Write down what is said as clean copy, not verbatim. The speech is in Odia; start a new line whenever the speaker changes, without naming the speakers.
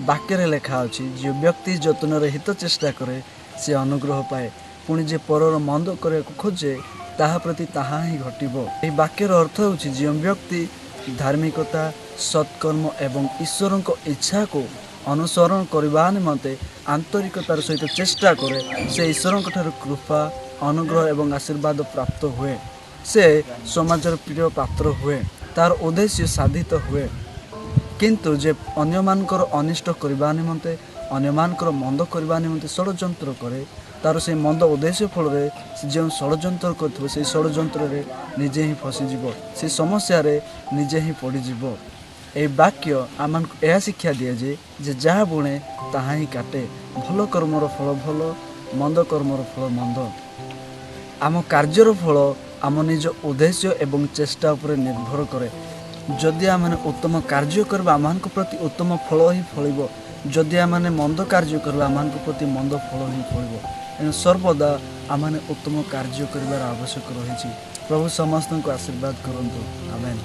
ବାକ୍ୟରେ ଲେଖା ଅଛି, ଯେଉଁ ବ୍ୟକ୍ତି ଯତ୍ନରେ ହିତ ଚେଷ୍ଟା କରେ ସେ ଅନୁଗ୍ରହ ପାଏ, ପୁଣି ଯେ ପରର ମନ୍ଦ କରିବାକୁ ଖୋଜେ ତାହା ପ୍ରତି ତାହା ହିଁ ଘଟିବ। ଏହି ବାକ୍ୟର ଅର୍ଥ ହେଉଛି, ଯେଉଁ ବ୍ୟକ୍ତି ଧାର୍ମିକତା, ସତ୍କର୍ମ ଏବଂ ଈଶ୍ୱରଙ୍କ ଇଚ୍ଛାକୁ ଅନୁସରଣ କରିବା ନିମନ୍ତେ ଆନ୍ତରିକତାର ସହିତ ଚେଷ୍ଟା କରେ ସେ ଈଶ୍ୱରଙ୍କ ଠାରୁ କୃପା, ଅନୁଗ୍ରହ ଏବଂ ଆଶୀର୍ବାଦ ପ୍ରାପ୍ତ ହୁଏ। ସେ ସମାଜର ପ୍ରିୟ ପାତ୍ର ହୁଏ, ତାର ଉଦ୍ଦେଶ୍ୟ ସାଧିତ ହୁଏ। କିନ୍ତୁ ଯେ ଅନ୍ୟମାନଙ୍କର ଅନିଷ୍ଟ କରିବା ନିମନ୍ତେ, ଅନ୍ୟମାନଙ୍କର ମନ୍ଦ କରିବା ନିମନ୍ତେ ଷଡ଼ଯନ୍ତ୍ର କରେ, ତାର ସେହି ମନ୍ଦ ଉଦ୍ଦେଶ୍ୟ ଫଳରେ ସେ ଯେଉଁ ଷଡ଼ଯନ୍ତ୍ର କରିଥିବ ସେହି ଷଡ଼ଯନ୍ତ୍ରରେ ନିଜେ ହିଁ ଫସିଯିବ, ସେ ସମସ୍ୟାରେ ନିଜେ ହିଁ ପଡ଼ିଯିବ। ଏହି ବାକ୍ୟ ଆମମାନଙ୍କୁ ଏହା ଶିକ୍ଷା ଦିଏ ଯେ ଯାହା ବୁଣେ ତାହା ହିଁ କାଟେ। ଭଲ କର୍ମର ଫଳ ଭଲ, ମନ୍ଦ କର୍ମର ଫଳ ମନ୍ଦ। ଆମ କାର୍ଯ୍ୟର ଫଳ ଆମ ନିଜ ଉଦ୍ଦେଶ୍ୟ ଏବଂ ଚେଷ୍ଟା ଉପରେ ନିର୍ଭର କରେ। ଯଦି ଆମେ ଉତ୍ତମ କାର୍ଯ୍ୟ କରିବା ଆମମାନଙ୍କ ପ୍ରତି ଉତ୍ତମ ଫଳ ହିଁ ଫଳିବ, ଯଦି ଆମେ ମନ୍ଦ କାର୍ଯ୍ୟ କରିବା ଆମମାନଙ୍କ ପ୍ରତି ମନ୍ଦ ଫଳ ହିଁ ଫଳିବ। ଏଣୁ ସର୍ବଦା ଆମେ ଉତ୍ତମ କାର୍ଯ୍ୟ କରିବାର ଆବଶ୍ୟକ ରହିଛି। ପ୍ରଭୁ ସମସ୍ତଙ୍କୁ ଆଶୀର୍ବାଦ କରନ୍ତୁ। ଆମେନ୍।